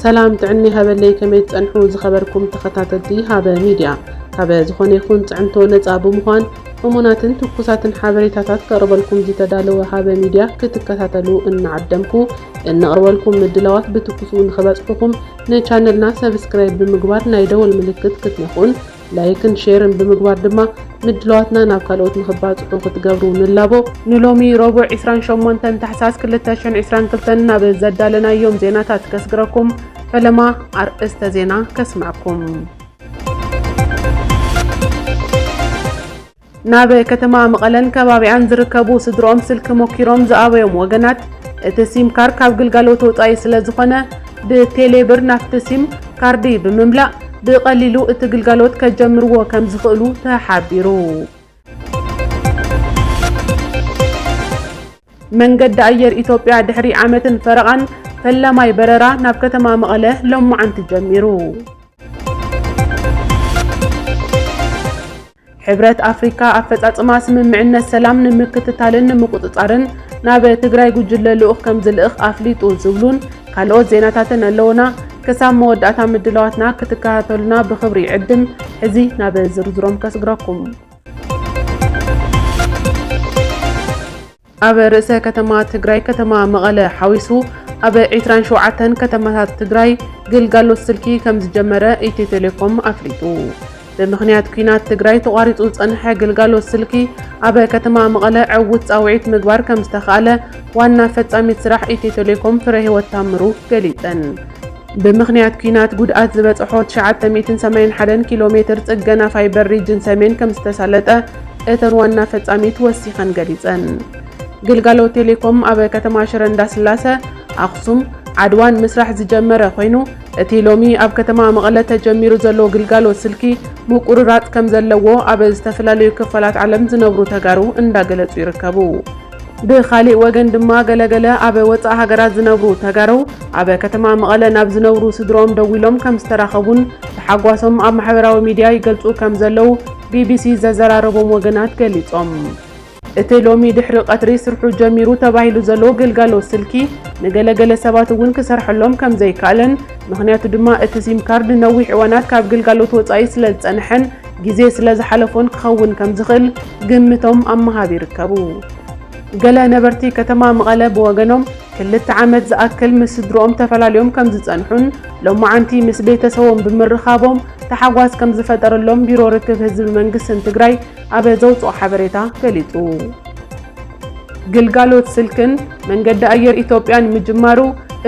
سلام تعني هبلي كميت أنحو زخبركم تخطاتتي هذا ميديا هذا زخون يكون تعنتو نتابو مخان ومناتن تكوساتن حابريتاتات كربلكم زي تدالو هذا ميديا كتكتاتلو إن عدمكو إن أرولكم مدلوات بتكوسو نخباتكم نيشانلنا سبسكرايب بمقبار نايدو الملكت كتنخون لايكن شيرن بمقبار دما مدلواتنا نابكالوت نخبات وكتقبرو نلابو نلومي ربع عسران شومونتن تحساس كلتاشن عسران كلتن نابزدالنا يوم زيناتات كسقركم فلما أرأست زينا كسمعكم نابي كتما مقلن كبابيان زركبو سدروم سلك موكيروم زآبيوم وغنات اتسيم كار كاب قلقالو توطاي سلازخونا بتيليبر نافتسيم كاردي بمملا بقليلو اتقلقالوت كجمرو كم زخلو تحابيرو من قد أير إثيوبيا دحري عامة فرغان فلا ماي بررا ناب كتما مقله لم عن تجمرو حبرت أفريقيا أفتت ما سمعنا السلام نمكتتالن نمقططارن ناب تግራይ ጉጅለ ልኡኽ ከም ዝልእኽ ኣፍሊጡ ዝብሉን ካልኦት ዜናታትን ኣለውና ከሳብ መወዳእታ ምድላዋትና ክትከታተሉና ብኽብሪ ዕድም ሕዚ ናብ ዝርዝሮም ከስግራኩም ኣብ ርእሰ ከተማ ትግራይ ከተማ መቐለ ሓዊሱ ኣብ 27 ከተማታት ትግራይ ግልጋሎት ስልኪ ከም ዝጀመረ ኢትዮ ቴሌኮም ኣፍሊጡ بمخنيات كينات تجراي تقاريط وتصنح جلجالو السلكي أبا كتما مغلا عود صاوعيت مقبار كمستخالة وانا فتامي تسرح إيتي توليكم فريه والتامرو قليلا بمخنيات كينات قد أزبت أحوت شعات تميتن سمين حدن كيلومتر تقنا فايبر ريجن سمين كمستسالة اتر وانا فتامي توسيخا قليلا جلجالو تيليكوم أبا كتما شرندا سلاسة أخصم عدوان مسرح زجمرة خوينو اتي لومي اب كتما مغله تجميرو زلو غلغالو سلكي مقررات كم زلوو اب استفلاليو كفالات عالم زنبرو تغارو انداغلصو يركبو بخالي وغن دما غلغله اب وصا هاغرات زنبرو تغارو اب كتما مغله ناب زنبرو سدروم دويلوم كم استراخبون تحغواسوم اب محبراوي ميديا يغلصو كم زلو بي بي سي ززراربوم وغنات غليصوم اتي لومي دحري قطري سرحو جميرو تبايلو زلو غلغالو سلكي نغلغله سبات ون كسرحلوم كم زي كالن مخنياتو دما اتسيم كارد نويح وانات كاب غلغالوت وصاي سلازنحن غيزي سلازحلفون كخون كم زخل قمتهم امها بيركبو غلا نبرتي كتما مقلب وغنوم كلت عامت زاكل مسدروم تفلاليوم كم زصنحون لو معنتي مس بيتسوم بمرخابهم تحواس كم زفطرلهم بيرو ركب حزب منغست تግራይ ابي زوصو حبريتا كليطو ግልጋሎት ስልክን መንገድ አየር ኢትዮጵያን ምጅማሩ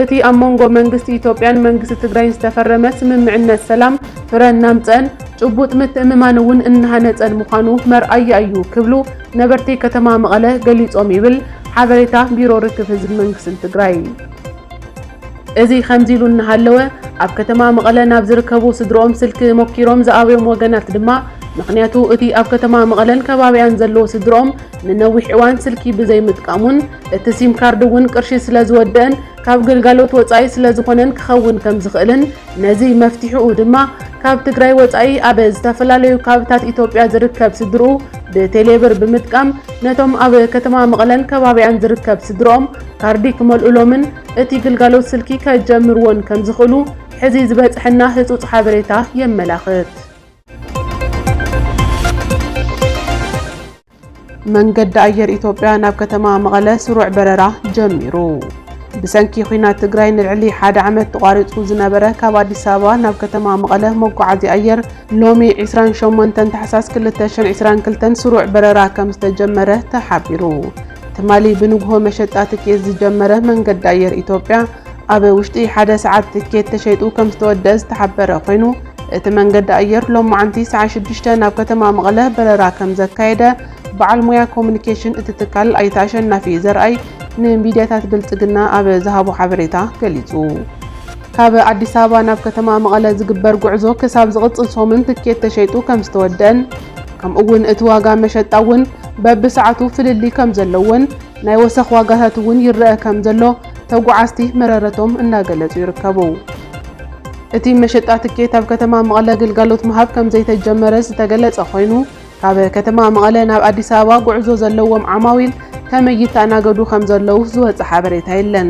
እቲ አሞንጎ መንግስት ኢትዮጵያን መንግስት ትግራይን ዝተፈረመ ስምምዕነት ሰላም ፍረን ናምፀን ጭቡጥ ምትእምማንውን እንሃነፀን ምዃኑ መርአይ እዩ ክብሉ ነበርቲ ከተማ መቐለ ገሊጾም ይብል ሓበሬታ ቢሮ ርክብ ህዝብ መንግስት ትግራይ እዚ ከምዚሉ እንሃለወ ኣብ ከተማ መቐለ ናብ ዝርከቡ ስድሮም ስልክ ሞኪሮም ዝኣበዮም ወገናት ድማ ምክንያቱ እቲ ኣብ ከተማ መቐለን ከባቢያን ዘለዎ ስድሮም ንነዊሕ እዋን ስልኪ ብዘይ ምጥቃሙን እቲ ሲም ካርድ እውን ቅርሺ ስለ ዝወደአን ካብ ግልጋሎት ወፃኢ ስለ ዝኾነን ክኸውን ከም ዝኽእልን ነዚ መፍትሒኡ ድማ ካብ ትግራይ ወፃኢ ኣብ ዝተፈላለዩ ካብታት ኢትዮጵያ ዝርከብ ስድሩ ብቴሌብር ብምጥቃም ነቶም ኣብ ከተማ መቐለን ከባቢያን ዝርከብ ስድሮም ካርዲ ክመልኡሎምን እቲ ግልጋሎት ስልኪ ከጀምርዎን ከም ዝኽእሉ ሕዚ ዝበፅሐና ህፁፅ ሓበሬታ የመላኽት መንገድ አየር ኢትዮጵያ ናብ ከተማ መቐለ ስሩዕ በረራ ጀሚሩ ብሰንኪ ኩናት ትግራይ ንልዕሊ 1 ዓመት ተቋሪጹ ዝነበረ ካብ አዲስ አበባ ናብ ከተማ መቐለ መጓዓዚ አየር ሎሚ 28 ታሕሳስ 2022 ስሩዕ በረራ ከም ዝተጀመረ ተሓቢሩ ትማሊ ብንግሆ መሸጣ ትኬት ዝጀመረ መንገድ አየር ኢትዮጵያ ኣብ ውሽጢ 1 ሰዓት ትኬት ተሸይጡ ከም ዝተወደአ ዝተሓበረ ኮይኑ እቲ መንገድ አየር ሎማዓንቲ ሰዓት 6 ናብ ከተማ መቐለ በረራ ከም ዘካየደ በዓል ሞያ ኮሙኒኬሽን እትትካል ኣይታሸናፊ ዘርአይ ንሚድያታት ብልጽግና ኣብ ዝሃቡ ሓበሬታ ገሊጹ ካብ አዲስ አበባ ናብ ከተማ መቐለ ዝግበር ጉዕዞ ክሳብ ዝቕጽል ሶምን ትኬት ተሸይጡ ከም ዝተወደአን ከምኡውን እቲ ዋጋ መሸጣ እውን በብሰዓቱ ፍልሊ ከም ዘለውን ናይ ወሰኽ ዋጋታት እውን ይርአ ከም ዘሎ ተጓዓዝቲ መረረቶም እናገለጹ ይርከቡ እቲ መሸጣ ትኬት ኣብ ከተማ መቐለ ግልጋሎት ምሃብ ከም ዘይተጀመረ ዝተገለጸ ኮይኑ ካብ ከተማ መቐለ ናብ አዲስ አበባ ጉዕዞ ዘለዎም ዓማዊል ከመይ ይተኣናገዱ ከም ዘለው ዝወጽ ሓበሬታ የለን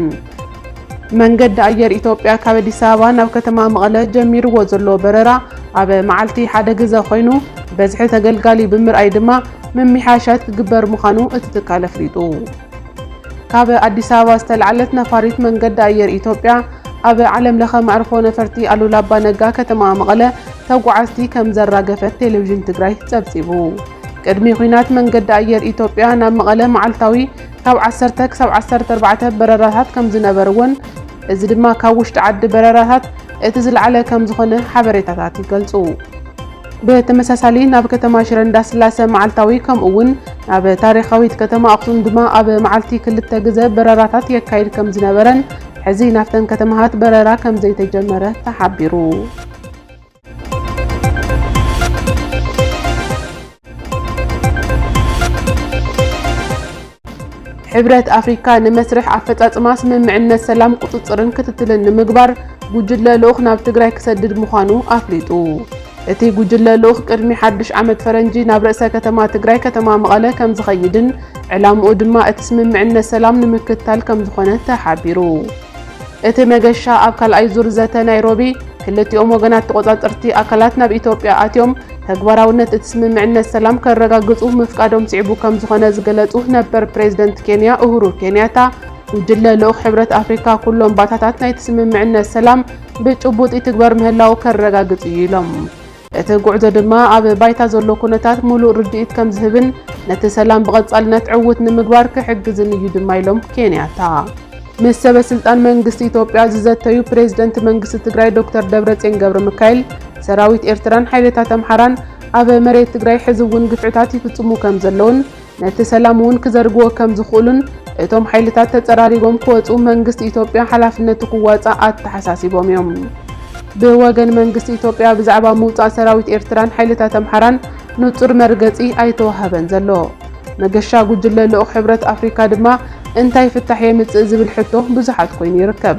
መንገዲ ኣየር ኢትዮጵያ ካብ ኣዲስ ኣበባ ናብ ከተማ መቐለ ጀሚርዎ ዘሎ በረራ ኣብ መዓልቲ ሓደ ግዜ ኮይኑ በዝሒ ተገልጋሊ ብምርኣይ ድማ ምምሕያሻት ክግበር ምዃኑ እቲ ትካል ኣፍሊጡ። ካብ ኣዲስ ኣበባ ዝተለዓለት ነፋሪት መንገዲ ኣየር ኢትዮጵያ ኣብ ዓለም ለኸ መዕርፎ ነፈርቲ ኣሉላ ኣባ ነጋ ከተማ መቐለ ተጓዓዝቲ ከም ዘራገፈት ቴሌቪዥን ትግራይ ጸብጺቡ። ቅድሚ ኩናት መንገዲ ኣየር ኢትዮጵያ ናብ መቐለ መዓልታዊ ካብ 10 ክሳብ 14 በረራታት ከም ዝነበርዎን እዚ ድማ ካብ ውሽጢ ዓዲ በረራታት እቲ ዝለዓለ ከም ዝኾነ ሓበሬታታት ይገልጹ። ብተመሳሳሊ ናብ ከተማ ሽረ እንዳስላሴ መዓልታዊ ከምኡ እውን ናብ ታሪኻዊት ከተማ ኣኽሱም ድማ ኣብ መዓልቲ 2 ግዜ በረራታት የካይድ ከም ዝነበረን ሕዚ ናብተን ከተማታት በረራ ከም ዘይተጀመረ ተሓቢሩ። ሕብረት ኣፍሪካ ንመስርሕ ኣፈጻጽማ ስምምዕነት ሰላም ቁጽጽርን ክትትልን ንምግባር ጉጅለ ልኡኽ ናብ ትግራይ ክሰድድ ምዃኑ ኣፍሊጡ። እቲ ጉጅለ ልኡኽ ቅድሚ ሓድሽ ዓመት ፈረንጂ ናብ ርእሰ ከተማ ትግራይ ከተማ መቐለ ከም ዝኸይድን ዕላምኡ ድማ እቲ ስምምዕነት ሰላም ንምክትታል ከም ዝኾነ ተሓቢሩ። እቲ መገሻ ኣብ ካልኣይ ዙር ዘተ ናይሮቢ ክልቲኦም ወገናት ተቆጻጸርቲ ኣካላት ናብ ኢትዮጵያ ኣትዮም ተግባራውነት እቲ ስምምዕነት ሰላም ከረጋግጹ ምፍቃዶም ስዒቡ ከም ዝኾነ ዝገለጹ ነበር ፕሬዝደንት ኬንያ ኡሁሩ ኬንያታ ጉጅለ ልኡኽ ሕብረት ኣፍሪካ ኩሎም ባታታት ናይቲ ስምምዕነት ሰላም ብጭቡጥ ይትግበር ምህላው ከረጋግጽ እዩ ኢሎም። እቲ ጉዕዞ ድማ ኣብ ባይታ ዘሎ ኩነታት ሙሉእ ርድኢት ከም ዝህብን ነቲ ሰላም ብቐጻልነት ዕውት ንምግባር ክሕግዝን እዩ ድማ ኢሎም ኬንያታ። ምስ ሰበስልጣን መንግስቲ ኢትዮጵያ ዝዘተዩ ፕሬዝደንት መንግስቲ ትግራይ ዶክተር ደብረጽዮን ገብረ ሚካኤል ሰራዊት ኤርትራን ሓይልታት ኣምሓራን ኣብ መሬት ትግራይ ሕዚ እውን ግፍዕታት ይፍጽሙ ከም ዘለውን ነቲ ሰላም እውን ክዘርግዎ ከም ዝኽእሉን እቶም ሓይልታት ተጸራሪቦም ክወጹ መንግስቲ ኢትዮጵያ ሓላፍነቱ ክዋጻእ ኣተሓሳሲቦም እዮም። ብወገን መንግስቲ ኢትዮጵያ ብዛዕባ ምውጻእ ሰራዊት ኤርትራን ሓይልታት ኣምሓራን ንጹር መርገጺ ኣይተዋሃበን ዘሎ። መገሻ ጉጅለ ልኡኽ ሕብረት ኣፍሪካ ድማ እንታይ ፍታሕ የምጽእ ዝብል ሕቶ ብዙሓት ኮይኑ ይርከብ።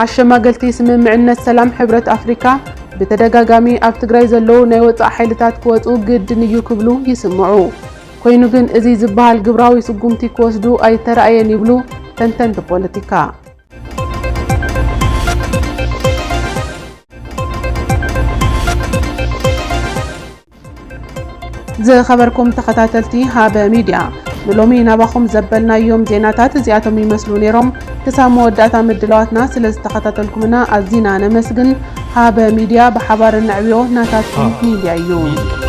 ኣሸማገልቲ ስምምዕነት ሰላም ሕብረት ኣፍሪካ ብተደጋጋሚ ኣብ ትግራይ ዘለዉ ናይ ወጻእ ሓይልታት ክወጹ ግድን እዩ ክብሉ ይስምዑ። ኮይኑ ግን እዚ ዝበሃል ግብራዊ ስጉምቲ ክወስዱ ኣይተረኣየን ይብሉ ተንተንቲ ፖለቲካ። ዝኸበርኩም ተኸታተልቲ ሃበ ሚድያ ንሎሚ ናባኹም ዘበልናዮም ዜናታት እዚኣቶም ይመስሉ ነይሮም። ክሳብ መወዳእታ ምድላዋትና ስለ ዝተኸታተልኩምና ኣዝና ነመስግን። ሃበ ሚድያ ብሓባር ንዕብዮ ናታትኩም ሚድያ እዩ።